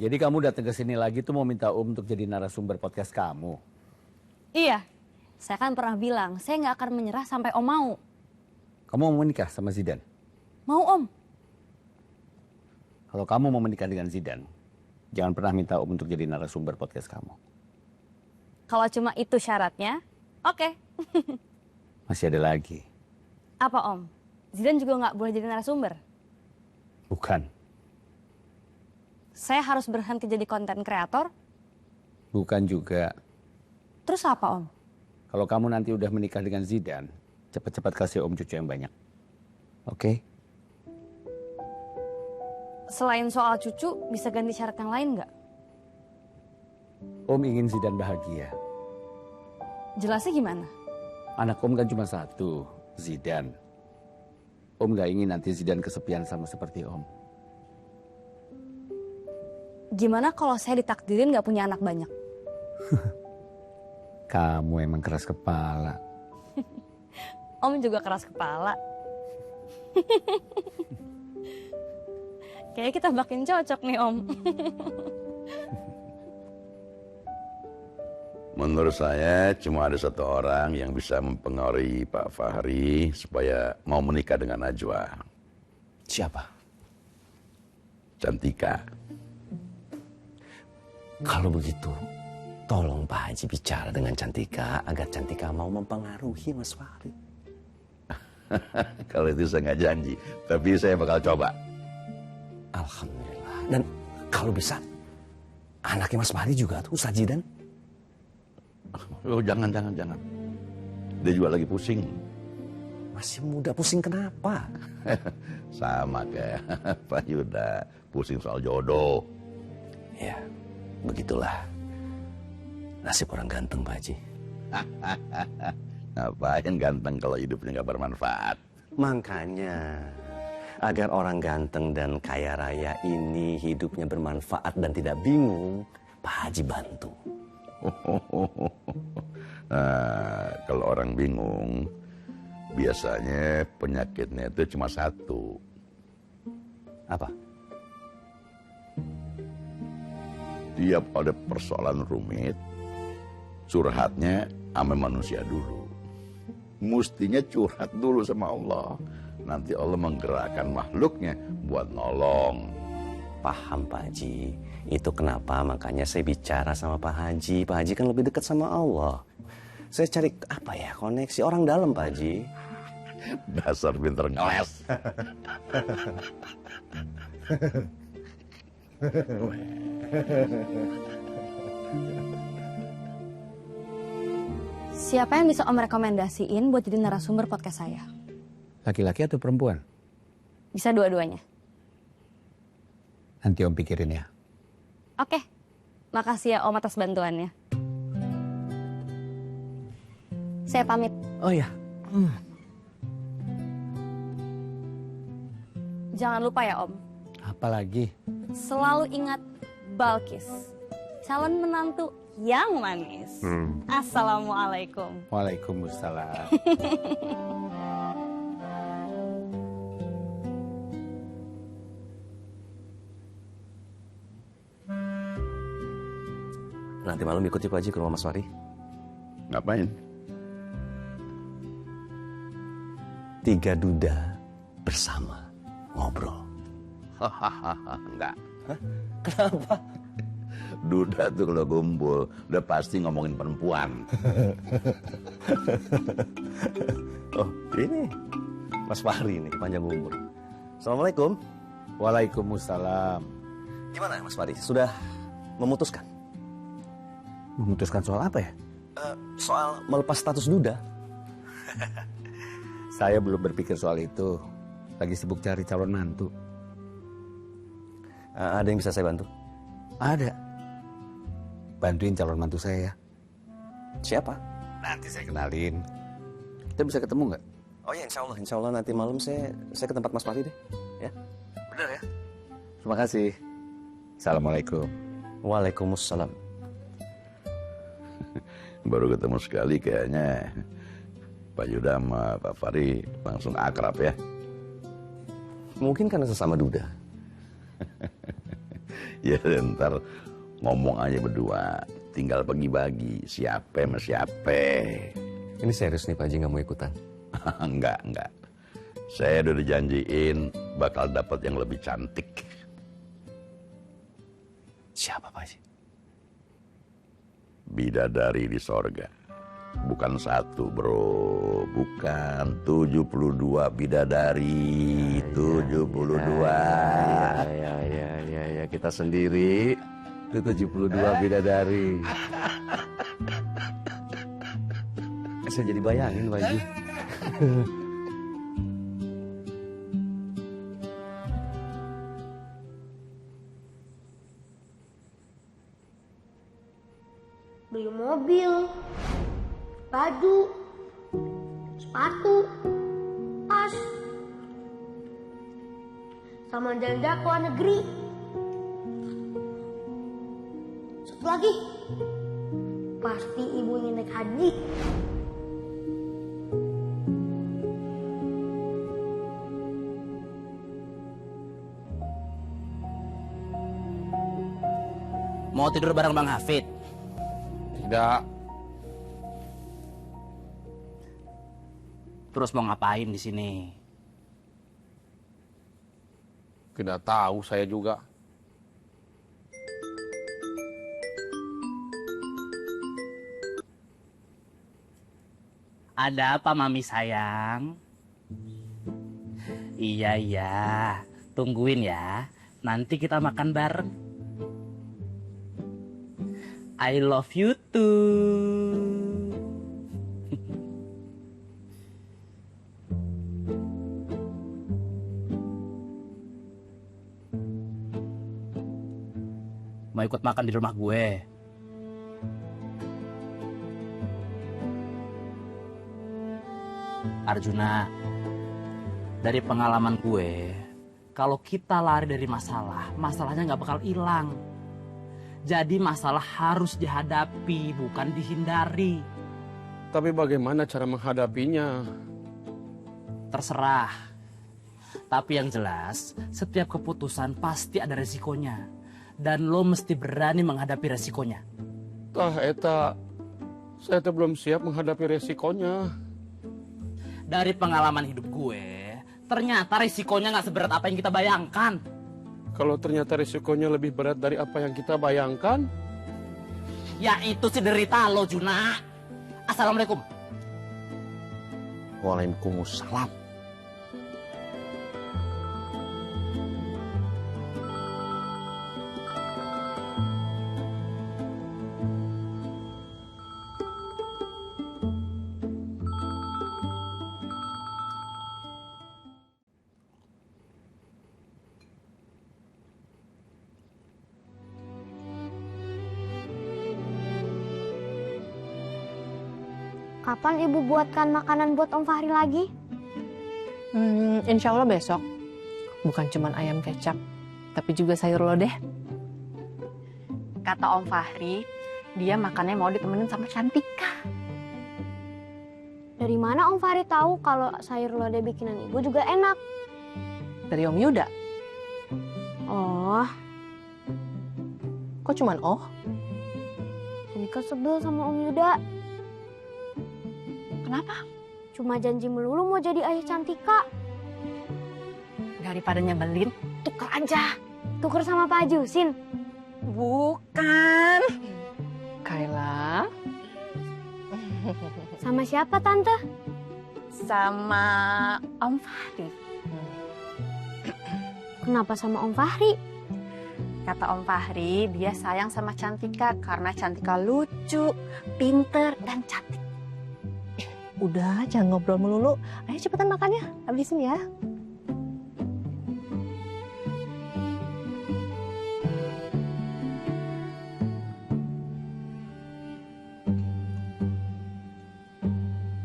Jadi kamu datang ke sini lagi tuh mau minta untuk jadi narasumber podcast kamu? Iya, saya kan pernah bilang saya nggak akan menyerah sampai Om mau. Kamu mau menikah sama Zidan? Mau Om? Kalau kamu mau menikah dengan Zidan, jangan pernah minta Om untuk jadi narasumber podcast kamu. Kalau cuma itu syaratnya, oke. Masih ada lagi. Apa Om? Zidan juga nggak boleh jadi narasumber? Bukan. Saya harus berhenti jadi konten kreator? Bukan juga. Terus apa Om? Kalau kamu nanti udah menikah dengan Zidan, cepat-cepat kasih Om cucu yang banyak. Oke? Selain soal cucu, bisa ganti syarat yang lain nggak? Om ingin Zidan bahagia. Jelasnya gimana? Anak Om kan cuma satu, Zidan. Om gak ingin nanti Zidan kesepian sama seperti Om. Gimana kalau saya ditakdirin nggak punya anak banyak? Kamu emang keras kepala. Om juga keras kepala. Kayaknya kita makin cocok nih Om. Menurut saya cuma ada satu orang yang bisa mempengaruhi Pak Fahri supaya mau menikah dengan Najwa. Siapa? Cantika. Kalau begitu, tolong Pak Haji bicara dengan Cantika agar Cantika mau mempengaruhi Mas Fahri. Kalau itu saya nggak janji, tapi saya bakal coba. Alhamdulillah. Dan kalau bisa, anaknya Mas Fahri juga tuh, Sajidan. Oh jangan. Dia juga lagi pusing. Masih muda, pusing kenapa? Sama kayak Pak Yuda, pusing soal jodoh. Ya, begitulah nasib orang ganteng, Pak Haji. Ngapain ganteng kalau hidupnya nggak bermanfaat? Makanya, agar orang ganteng dan kaya raya ini hidupnya bermanfaat dan tidak bingung, Pak Haji bantu. Nah, kalau orang bingung, biasanya penyakitnya itu cuma satu. Apa? Tiap ada persoalan rumit, curhatnya sama manusia dulu. Mestinya curhat dulu sama Allah. Nanti Allah menggerakkan makhluknya buat nolong. Paham Pak Haji. Itu kenapa makanya saya bicara sama Pak Haji. Pak Haji kan lebih dekat sama Allah. Saya cari apa ya, koneksi orang dalam Pak Haji. Dasar pinter ngeles. Siapa yang bisa Om rekomendasiin buat jadi narasumber podcast saya? Laki-laki atau perempuan? Bisa dua-duanya. Nanti Om pikirin ya. Oke, makasih ya Om atas bantuannya. Saya pamit. Oh ya. Jangan lupa ya Om, Apalagi? selalu ingat Balkis, calon menantu yang manis. Assalamualaikum. Waalaikumsalam. Nanti malam ikut ya Pak Haji ke rumah Mas Fahri. Ngapain? 3 duda bersama ngobrol. Enggak. Kenapa? Duda tuh kalau kumpul udah pasti ngomongin perempuan. Oh ini Mas Fahri nih, panjang umur. Assalamualaikum. Waalaikumsalam. Gimana Mas Fahri? Sudah memutuskan? Memutuskan soal apa ya? Soal melepas status duda. Saya belum berpikir soal itu. Lagi sibuk cari calon mantu. Ada yang bisa saya bantu? Ada. Bantuin calon mantu saya ya. Siapa? Nanti saya kenalin. Kita bisa ketemu nggak? Oh ya insya Allah nanti malam saya ke tempat Mas Fahri deh. Ya. Benar ya? Terima kasih. Assalamualaikum. Waalaikumsalam. Baru ketemu sekali kayaknya Pak Yuda sama Pak Fahri langsung akrab ya. Mungkin karena sesama duda. Ya ntar ngomong aja berdua, tinggal bagi-bagi siapa sama siapa. Ini serius nih Pak Haji nggak mau ikutan? Enggak. Saya udah dijanjiin bakal dapat yang lebih cantik. Siapa Pak Haji? Bidadari di sorga. Bukan satu bro, bukan 72 bidadari, 72. Ya, kita sendiri itu 72 bidadari. Saya jadi bayangin Pak Haji. Beli mobil, baju, sepatu, tas, sama jalan-jalan ke luar negeri. Satu lagi, pasti ibu ingin naik haji. Mau tidur bareng Bang Hafid? Tidak. Terus mau ngapain di sini? Tidak tahu saya juga. Ada apa Mami sayang? Iya, tungguin ya. Nanti kita makan bareng. I love you too. Mau ikut makan di rumah gue? Arjuna, dari pengalaman gue, kalau kita lari dari masalah, masalahnya nggak bakal hilang. Jadi masalah harus dihadapi, bukan dihindari. Tapi bagaimana cara menghadapinya? Terserah. Tapi yang jelas, setiap keputusan pasti ada resikonya. Dan lo mesti berani menghadapi resikonya. Tah eta, saya tuh belum siap menghadapi resikonya. Dari pengalaman hidup gue, ternyata resikonya nggak seberat apa yang kita bayangkan. Kalau ternyata resikonya lebih berat dari apa yang kita bayangkan, Ya itu si derita lo, Juna. Assalamualaikum. Waalaikumsalam. Kapan ibu buatkan makanan buat Om Fahri lagi? Insya Allah besok. Bukan cuma ayam kecap, tapi juga sayur lodeh. Kata Om Fahri, dia makannya mau ditemenin sama Cantika. Dari mana Om Fahri tahu kalau sayur lodeh bikinan ibu juga enak? Dari Om Yuda. Oh, Kok cuman oh? Nika sebel sama Om Yuda. Kenapa? Cuma janji melulu mau jadi ayah Cantika. Daripada nyebelin, tuker aja. Tuker sama Pak Jusin. Bukan. Kayla. Sama siapa Tante? Sama Om Fahri. Kenapa sama Om Fahri? Kata Om Fahri, dia sayang sama Cantika karena Cantika lucu, pinter, dan cantik. Udah, jangan ngobrol melulu. Ayo cepetan makannya, habisin ya.